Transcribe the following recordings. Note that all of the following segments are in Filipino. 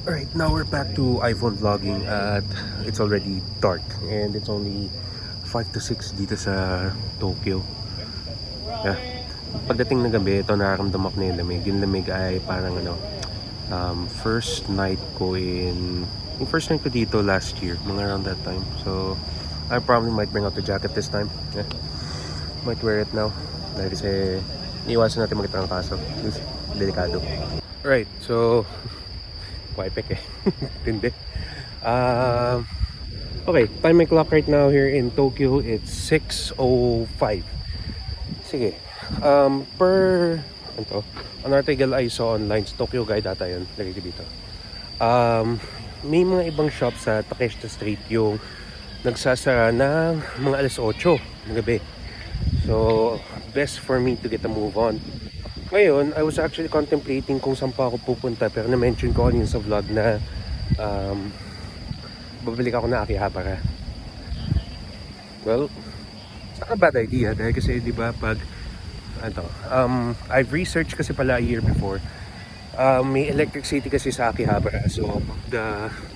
Alright, now we're back to iPhone vlogging at it's already dark and it's only 5 to 6 dito sa Tokyo. Yeah. Pagdating ng gabi, ito nararamdam ako na yung lamig. Yung lamig ay parang first night ko yung first night ko dito last year, mga around that time. So, I probably might bring out the jacket this time. Yeah. Might wear it now. Dahil kasi iiwasan natin magkita ng kaso. Delikado. Right, so Wipek eh. Tindi. Okay, time clock right now here in Tokyo, it's 6:05. Sige. An article I saw online, sa Tokyo Guide ata yun, lagay ko dito. May mga ibang shop sa Takeshita Street yung nagsasara ng mga alas 8 ng gabi. So, best for me to get a move on. Ngayon, I was actually contemplating kung saan pa ako pupunta, pero na-mention ko kanina sa vlog na babalik ako na Akihabara. Well, it's not a bad idea dahil kasi di ba pag I've researched kasi pala a year before. May electric city kasi sa Akihabara. So,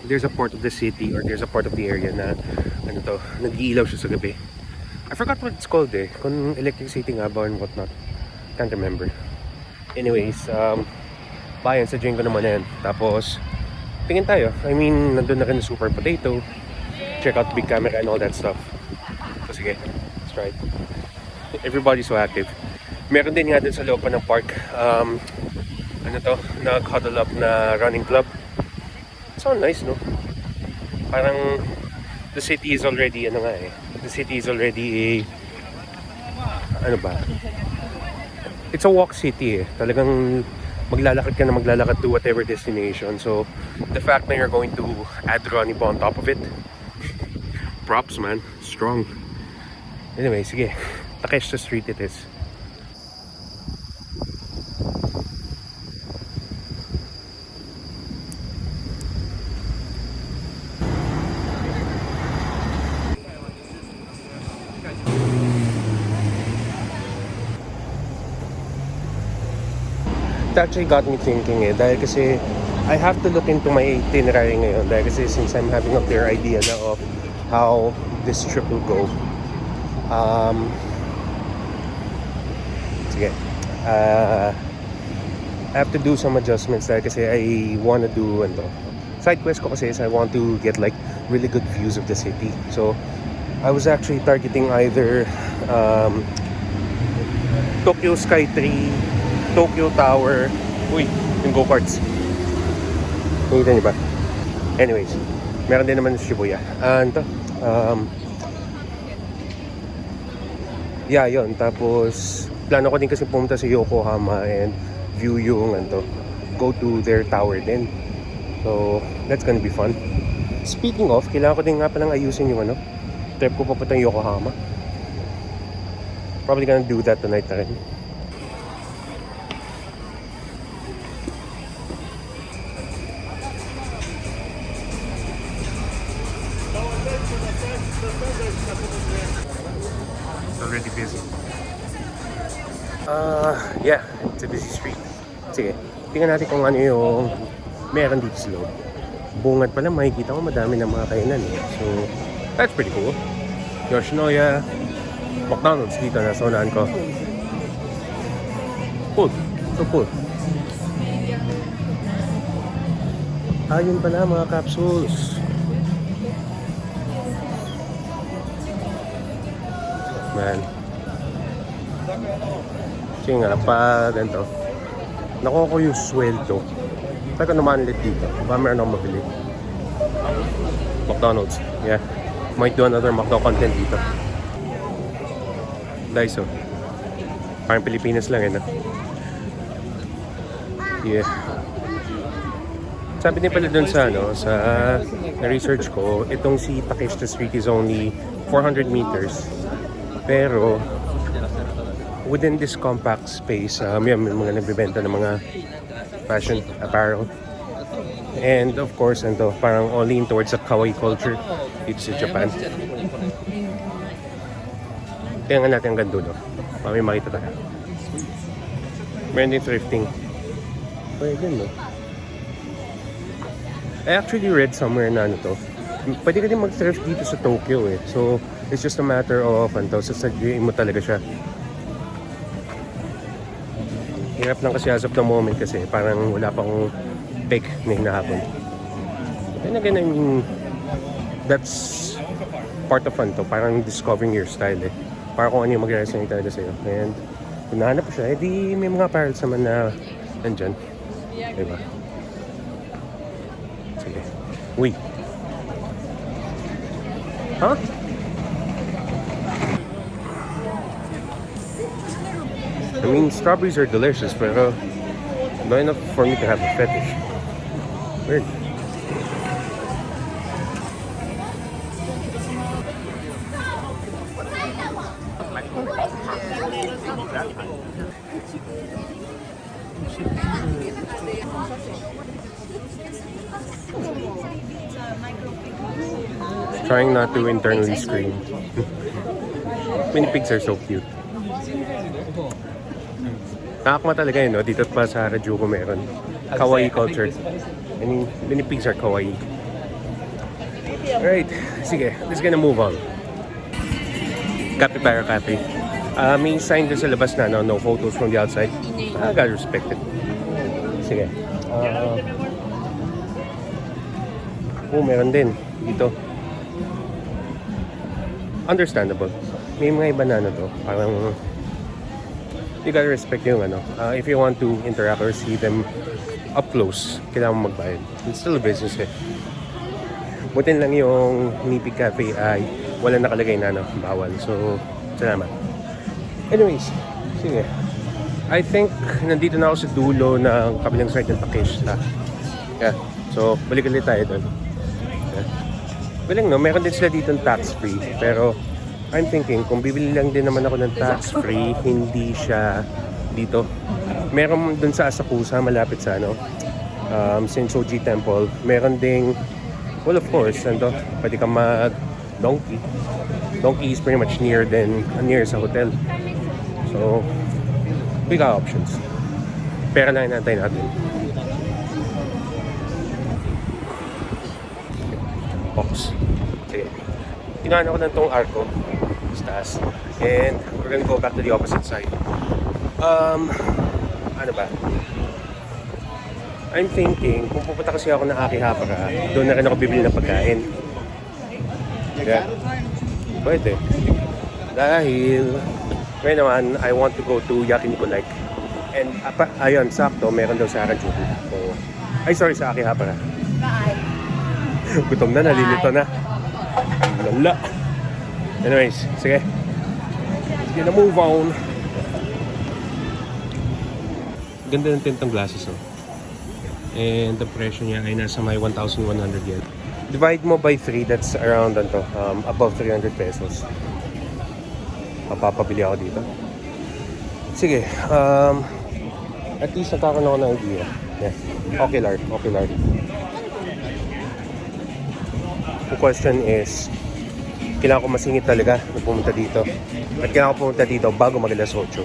there's a part of the city or there's a part of the area na nag-iilaw siya sa gabi. I forgot what it's called eh. Kung electric city nga ba or whatnot. Can't remember. Anyways, bayan sa ko naman yan. Tapos, tingin tayo. I mean, nandun na rin na Super Potato. Check out Big Camera and all that stuff. So sige, let's try it. Everybody's so active. Meron din nga din sa loob pa ng park. Nag-huddle up na running club. So nice, no? Parang, the city is already, the city is already it's a walk city eh. Talagang maglalakad ka na maglalakad to whatever destination. So, the fact that you're going to add running pa on top of it, props man, strong. Anyway, sige, Takeshita Street it is. It actually got me thinking eh, dahil kasi I have to look into my itinerary ngayon dahil kasi since I'm having a clear idea na of how this trip will go. Sige. I have to do some adjustments dahil kasi I wanna do side quest ko kasi is I want to get like really good views of the city. So I was actually targeting either Tokyo Sky 3, Tokyo Tower. Uy, yung go-karts. Nakita niyo ba? Anyways, meron din naman sa Shibuya. And yeah, yun. Tapos, plano ko din kasi pumunta sa Yokohama and view yung go to their tower din. So, that's gonna be fun. Speaking of, kailangan ko din nga palang ayusin yung trip ko papuntang Yokohama. Probably gonna do that tonight na rin. It's already busy. Yeah, it's a busy street. Sige, tingnan natin kung ano yung meron dito sa loob. Bungad pala, makikita ko madami ng mga kainan eh. So, that's pretty cool. Yoshinoya, McDonald's dito na sonahan ko. Cool, so cool. Ayun pala mga capsules. Man. Kasi nga, pag nakuha ko yung sweldo. Taka naman ulit dito. Baka meron akong mabili. McDonald's. Yeah. Might do another McDo content dito. Daiso. Parang Pilipinas lang no? Yeah. Sabi din pala dun sa sa research ko, itong si Takeshita Street is only 400 meters. Pero within this compact space, may mga nagbebenta ng mga fashion apparel. And of course, parang all in towards the kawaii culture dito sa Japan. Tingnan natin ang ganda, no? May makita tayo. Meron din thrifting. Pwede, no? I actually read somewhere na ano to. Pwede ka din mag-thrift dito sa Tokyo eh. So, it's just a matter of, sasadyuin mo talaga siya. Hirap lang kasi as of the moment kasi parang wala pang pick na hinahabol. And again, I mean, that's part of fun to. Parang discovering your style eh. Para kung ano yung mag-resonate talaga sa'yo. And kung nahanap siya, edi may mga apparels naman na nandyan. Diba? Sige. Uy. Huh? I mean, strawberries are delicious, pero not enough for me to have a fetish. Weird. Trying not to internally scream. Mini pigs are so cute. Nakakama talaga yun, no? Dito pa sa Harajuku meron. Kawaii culture. I mean, mini pigs are kawaii. Alright, sige, let's gonna move on. Capybara Cafe. May sign din sa labas na no photos from the outside. I gotta respect it. Sige. Meron din dito. Understandable. May mga iba na to. Parang you gotta respect yung if you want to interact or see them up close, kailangan mo magbayad. It's still a business eh. Butin lang yung Nippy Cafe ay wala nakalagay na bawal. So, salamat. Anyways, sige. I think nandito na ako sa dulo ng kabilang side ng Takeshita. Yeah. So, balik ulit tayo doon. Yeah. Galing no, meron din sila dito ng tax-free. Pero, I'm thinking, kung bibili lang din naman ako ng tax-free, hindi siya dito. Meron dun sa Asakusa, malapit sa Sensoji Temple. Meron ding, well of course, pwede ka mag-donkey. Donkey is pretty much near sa hotel. So, we got options. Pera lang natin. Box. Sige. Tinaan ako ng tong arco. Taas. And we're gonna go back to the opposite side. Ano ba? I'm thinking, kung pupunta kasi ako ng Akihabara, doon na rin ako bibili ng pagkain. Yeah. Pwede. Dahil, ngayon naman, I want to go to Yakiniku Lake. And, ayun, sakto, meron daw sa Harajuku. So, sa Akihabara. Gutom na, nalilito na. Lala. Anyways, sige. Let's gonna move on. Ganda ng tintang glasses, no? And the presyo niya ay nasa may 1,100 yen. Divide mo by 3, that's around above 300 pesos. Mapapabili ako dito. Sige, at least nagkakaroon ako ng idea. Yeah. Ocular. The question is, kailangan ko masingit talaga na pumunta dito. At kailangan ko pumunta dito bago mag-alas 8.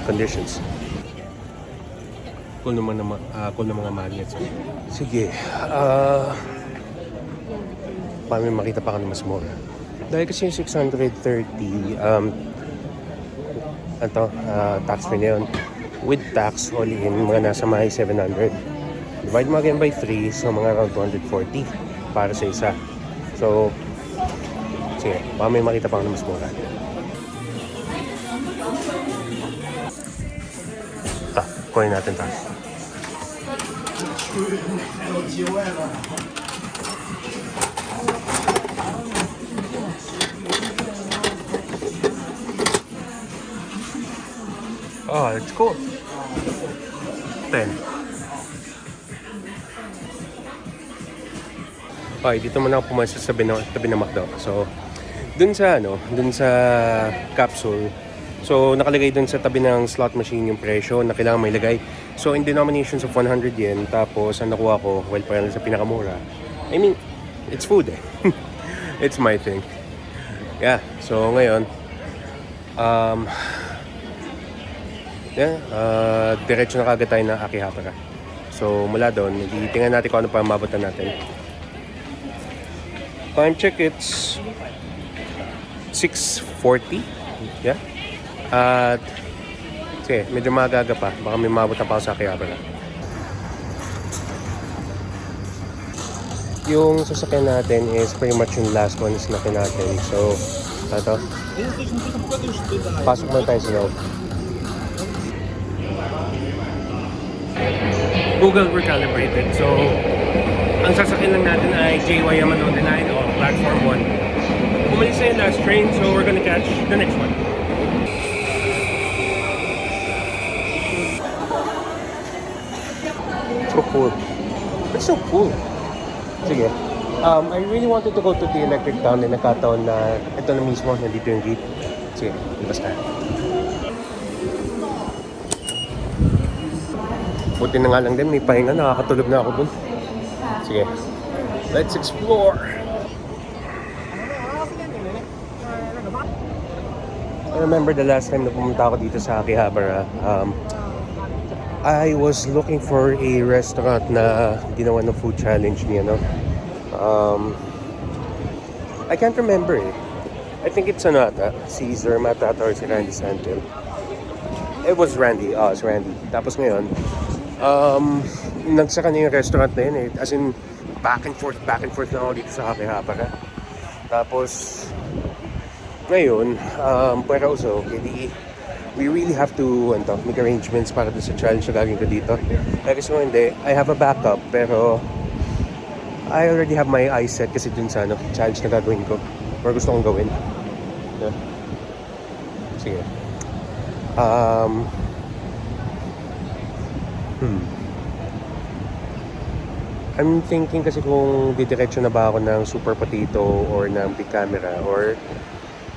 Conditions. Cool naman mga magnets. Sige. Paano makita pa ka na mas mura? Dahil kasi yung 630 tax free na yun. With tax, all in, mga nasa may 700. Divide mo again by 3, so mga around 240 para sa isa. So, sige, baka may makita pa ako na mas mura. Kunin natin tayo. Oh, it's cool. 10. Okay, dito muna ako pumasok sa tabi ng McDo. So, dun sa capsule. So, nakalagay dun sa tabi ng slot machine yung presyo na kailangan may lagay. So, in denominations of 100 yen, tapos ang nakuha ko, well, parang sa pinakamura. I mean, it's food eh. It's my thing. Yeah, so ngayon, diretso na kagad tayo na Akihabara. So mula doon, tingnan natin kung ano pa mabutan natin. Time check, it's 6:40. Yeah. At sige, medyo magaga pa. Baka may mabutan pa ako sa Akihabara. Yung sasakyan natin is pretty much yung last one is natin natin. So, ito. Pasok muna tayo sa loob. Google recalibrated. So, ang sasakyan lang natin ay JY Yamano 9 o Platform 1. Umalis na yung last train, so we're gonna catch the next one. So cool. It's so cool. Sige. I really wanted to go to the electric town and nakataon na ito na mismo, nandito yung gate. Sige, labas tayo. Buti na nga lang din, may pahinga, nakakatulog na ako dun. Sige, let's explore! I remember the last time na pumunta ako dito sa Akihabara, I was looking for a restaurant na ginawa ng food challenge niya, no? I can't remember eh. I think it's Caesar Matata or si Randy Santel. It was Randy, it's Randy. Tapos ngayon, nagsaka niya yung restaurant na yun eh. As in, back and forth na ako dito sa Akihabara. Tapos, ngayon, pero also, we really have to make arrangements para sa challenge na gagawin ko dito. Kasi kung hindi, I have a backup, pero I already have my eyes set kasi dun sa challenge na gagawin ko or gusto kong gawin. Yeah. Sige. I'm thinking kasi kung didiretso na ba ako ng Super Potato or ng Big Camera or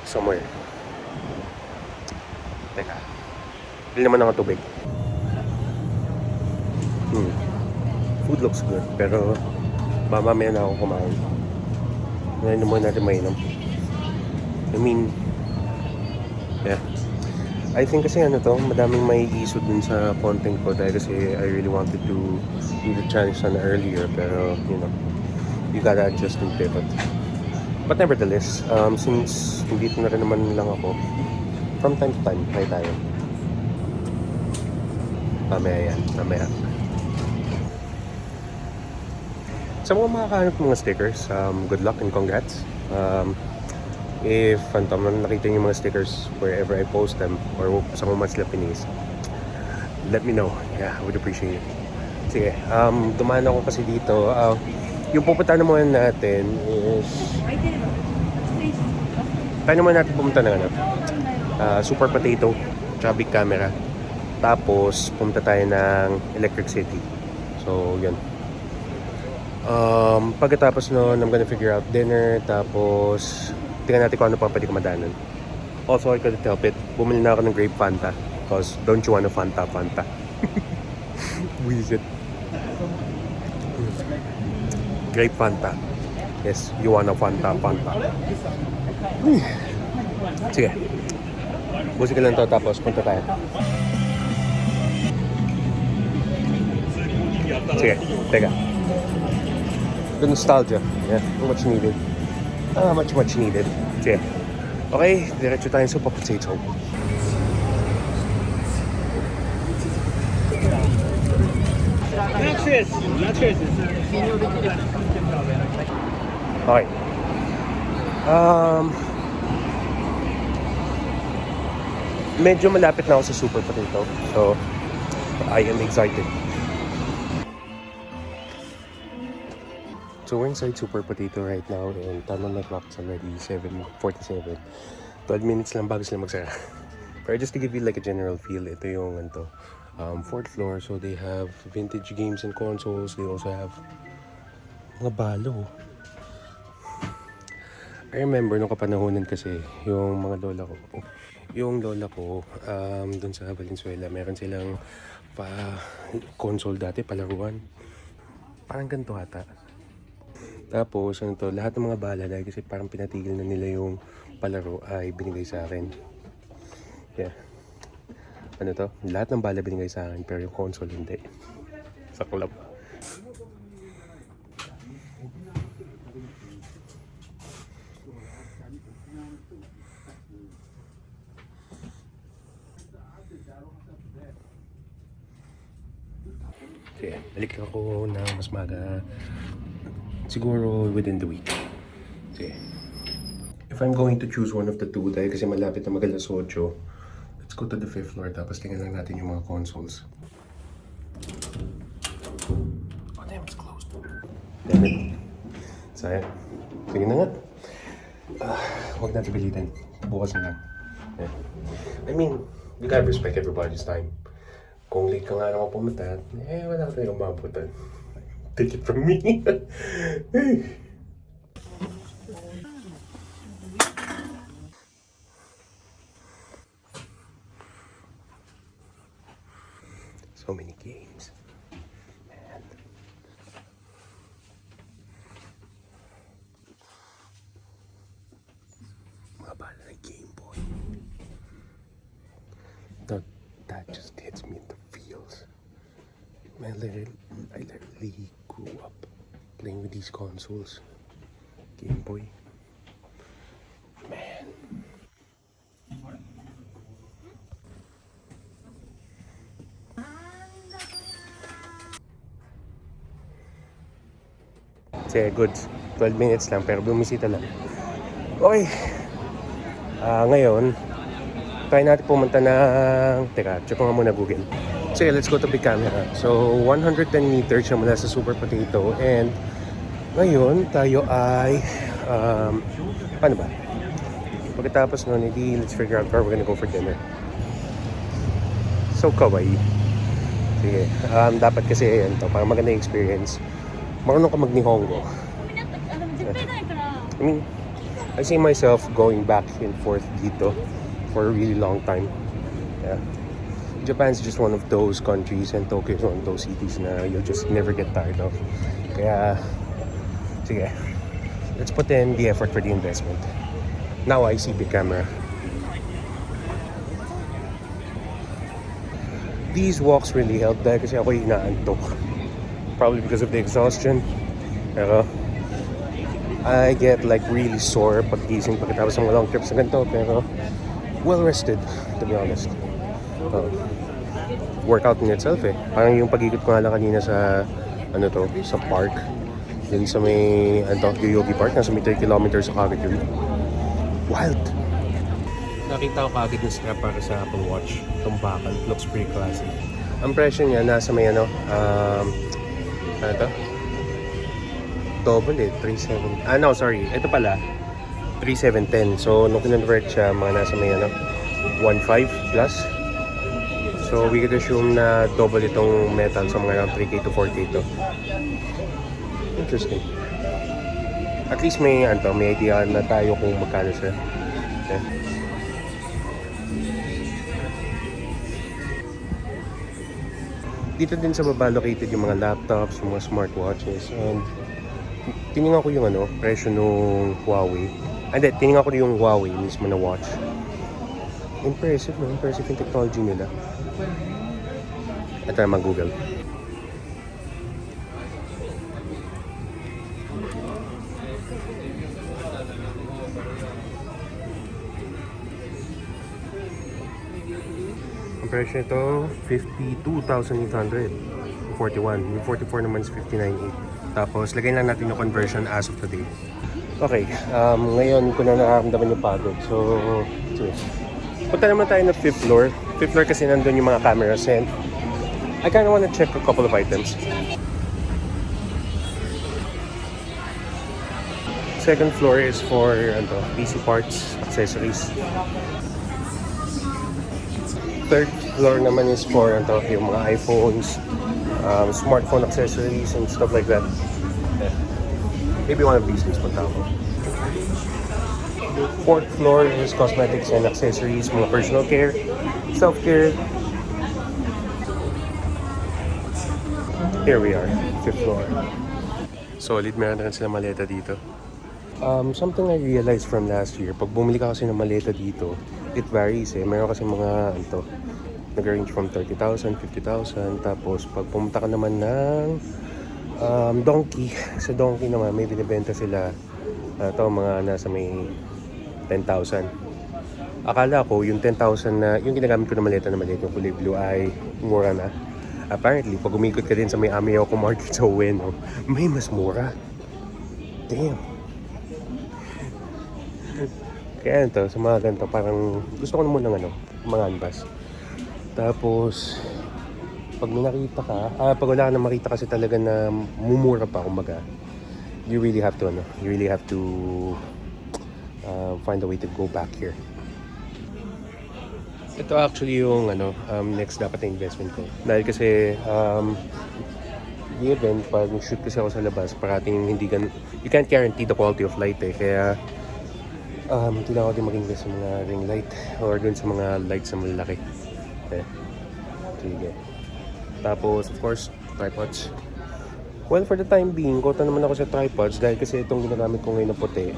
somewhere. Teka. Bili naman ako tubig. Food looks good, pero mamaya na ako kumain. Ngayon muna natin mainom. I mean, yeah. I think kasi madaming may isod dun sa content ko dahil kasi I really wanted to do the challenge sana earlier, pero you gotta adjust and pivot. But nevertheless, since dito na rin naman lang ako, from time to time, try tayo. Mamaya. Sa mga makakahanap ng mga stickers, good luck and congrats. If nakita niyo yung mga stickers wherever I post them or sa mga mas Lapinis, let me know. Yeah, I would appreciate it. Sige, dumaan ako kasi dito. Yung pupunta naman natin is tayo naman natin pumunta ng Super Potato tsaka Big Camera. Tapos pumunta tayo ng Electric City. So yun. Pagkatapos nun, I'm gonna figure out dinner. Tapos tingnan natin kung ano pa pwede ko madanan. Also, I couldn't help it, bumili na ako ng grape Fanta because don't you want a Fanta? Visit. Grape Fanta. Yes, you want a Fanta. Sige. Busi ka lang to, tapos punta tayo. Sige, teka. The nostalgia. Yeah, much needed. Much needed. Sige. Okay, diretso tayo sa Super Potato. Okay. Medyo malapit na ako sa Super Potato. So, I am excited. So we're inside Super Potato right now and tama na clock, it's already 7:47. 12 minutes lang bago sila magsara. Pero just to give you like a general feel, ito yung fourth floor. So they have vintage games and consoles. They also have mga balo. I remember nung kapanahonan kasi yung mga lola ko, dun sa Valenzuela, meron silang console dati, palaruan. Parang ganito ata. Tapos, lahat ng mga bala, dahil kasi parang pinatigil na nila yung palaro, ay binigay sa akin. Yeah. Lahat ng bala binigay sa akin, pero yung console hindi. sa club. Sige, balik ako na mas maga. Siguro within the week. Sige. If I'm going to choose one of the two, dahil kasi malapit na mag-alas 8, let's go to the 5th floor tapos tingnan lang natin yung mga consoles. Oh damn, it's closed. Damn it. Sayang. Sige na nga. Huwag natin pilitin. Bukas na lang. Yeah. I mean, you gotta respect everybody's time. Kung late ka nga naman pumunta, wala ka tayong mabutan. Take it from me. So many games. Man. Mga bala na Game Boy. That just hits me in the feels. Man, I literally grew up playing with these consoles. Game Boy. Man. Sige, goods. 12 minutes lang, pero bumisita lang. Okay. Ngayon, try natin pumunta ng... Teka, check ko nga muna Google. Sige, let's go to big camera. So, 110 meters siya mula sa Super Potato. And ngayon, tayo ay... paano ba? Pagkatapos nun, let's figure out where we're gonna go for dinner. So, kawaii. Sige. Dapat kasi, yan to, para maganda yung experience. Marunong ka mag-Nihongo. I mean, I see myself going back and forth dito for a really long time. Yeah. Japan's just one of those countries and Tokyo is one of those cities na you'll just never get tired of. Kaya, sige. Let's put in the effort for the investment. Now I see big camera. These walks really help dahil kasi ako inaantok. Probably because of the exhaustion. Pero I get like really sore pag-gising pagkatapos ng long trips na ganito. Pero well rested, to be honest. Workout in itself eh. Parang yung pag-ikot ko nga lang kanina sa sa park. Din sa may Yoyogi Park, nasa may 30 kilometers sa kagad yun. Wild! Nakita ko kagad na scrap para sa Apple Watch. Itong bakal, looks pretty classy. Ang presyo niya nasa may ano to? Double 37. No, sorry. Ito pala 3710. So, nung kinonvert siya, mga nasa may 1.5 plus. So, we could assume na double itong metal. So, mga around 3K to 4K to. Interesting. At least may idea na tayo kung magkano siya. Okay. Dito din sa baba located yung mga laptops, yung mga smartwatches, and tinignan ko yung presyo nung Huawei. Hindi, tinignan ko yung Huawei mismo na watch. Impressive, no? Impressive yung technology nila. Ito naman Google. Ang presyo nito, 52,800. 41. Yung 44 naman is 59,800. Tapos, lagay lang natin yung conversion as of today. Okay, ngayon ko na nakaramdaman yung pagod. So, punta naman tayo ng 5th floor. 5th floor kasi nandun yung mga cameras and I kinda wanna check a couple of items. Second floor is for PC parts, accessories. Third floor naman is for yung mga iPhones, smartphone accessories and stuff like that. Yeah. Maybe one of these days punta ako. Fourth floor is cosmetics and accessories, mga personal care, self-care. Here we are, 5th floor. Solid, meron na sila maleta dito. Something I realized from last year, pag bumili ka kasi ng maleta dito, it varies eh. Meron kasi mga nag-range from 30,000, 50,000. Tapos pag pumunta ka naman ng Donkey, sa Donkey naman may binibenta sila ito mga nasa may 10,000. Akala ko yung 10,000 na yung ginagamit ko na maleta yung kulay blue ay mura na. Apparently, pag umikot ka din sa may Ameyoko Market sa Ueno, may mas mura. Damn. Kaya ito, sa mga ganito, parang gusto ko naman ng mga canvas. Tapos, pag may nakita ka, pag wala ka na makita kasi talaga na mumura pa, kumbaga, you really have to find a way to go back here. Ito actually yung next dapat na investment ko. Dahil kasi, given, pag shoot kasi ako sa labas, parating you can't guarantee the quality of light eh. Kaya, kailangan ko din mag-invest sa mga ring light or dun sa mga lights na malalaki. Okay. Sige. Tapos, of course, tripods. Well, for the time being, kota naman ako sa tripods dahil kasi itong ginagamit ko ngayon na puti,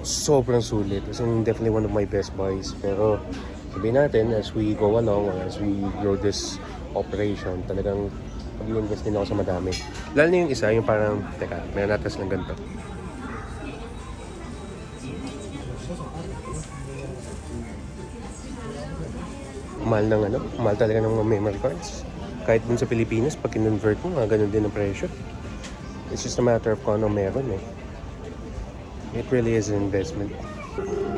sobrang sulit. Kasi definitely one of my best buys. Pero, sabihin natin, as we go along or as we grow this operation, talagang mag-invest din ako sa madami. Lalo na yung isa, yung parang, teka, may natas ng ganito. Mahal talaga ng mga memory cards. Kahit dun sa Pilipinas, pag kinonvert mo, ganun din ang presyo. It's just a matter of kung ano meron eh. It really is an investment.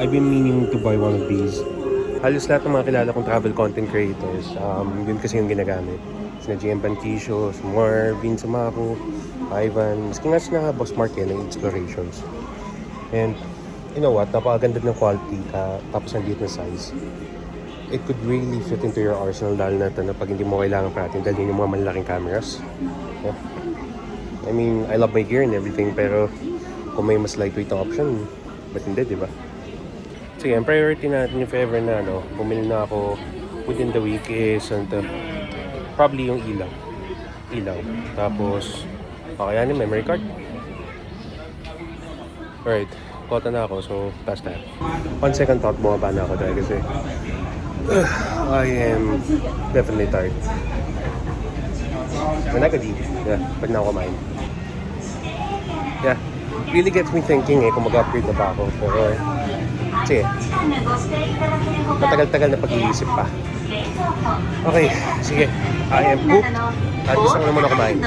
I've been meaning to buy one of these. Halos lahat ng mga kilala kong travel content creators, yun kasi yung ginagamit. Sina GM Bantisio, si Marvin Samaco, Ivan, maski nga sina Boss Mark ng Explorations. And, you know what, napakaganda ng quality tapos ang liit na size. It could really fit into your arsenal lalo na ito na pag hindi mo kailangan parating dalhin yung mga malalaking cameras. Yeah. I mean, I love my gear and everything pero kung may mas lightweight na option, ba't hindi, di ba? Sige, ang priority natin if ever na bumili na ako within the week is probably yung ilaw. Tapos, kakayanin memory card. Alright, kota na ako so taas na. On second thought, bumaba na ako dahil kasi I am definitely tired. Managadi. Yeah, pag na ako kumain. Yeah, really gets me thinking kung mag-upgrade na ba ako. Pero, sige, matagal-tagal na pag-iisip pa. Okay, sige. I am pooped at gusto ko naman ako kumain.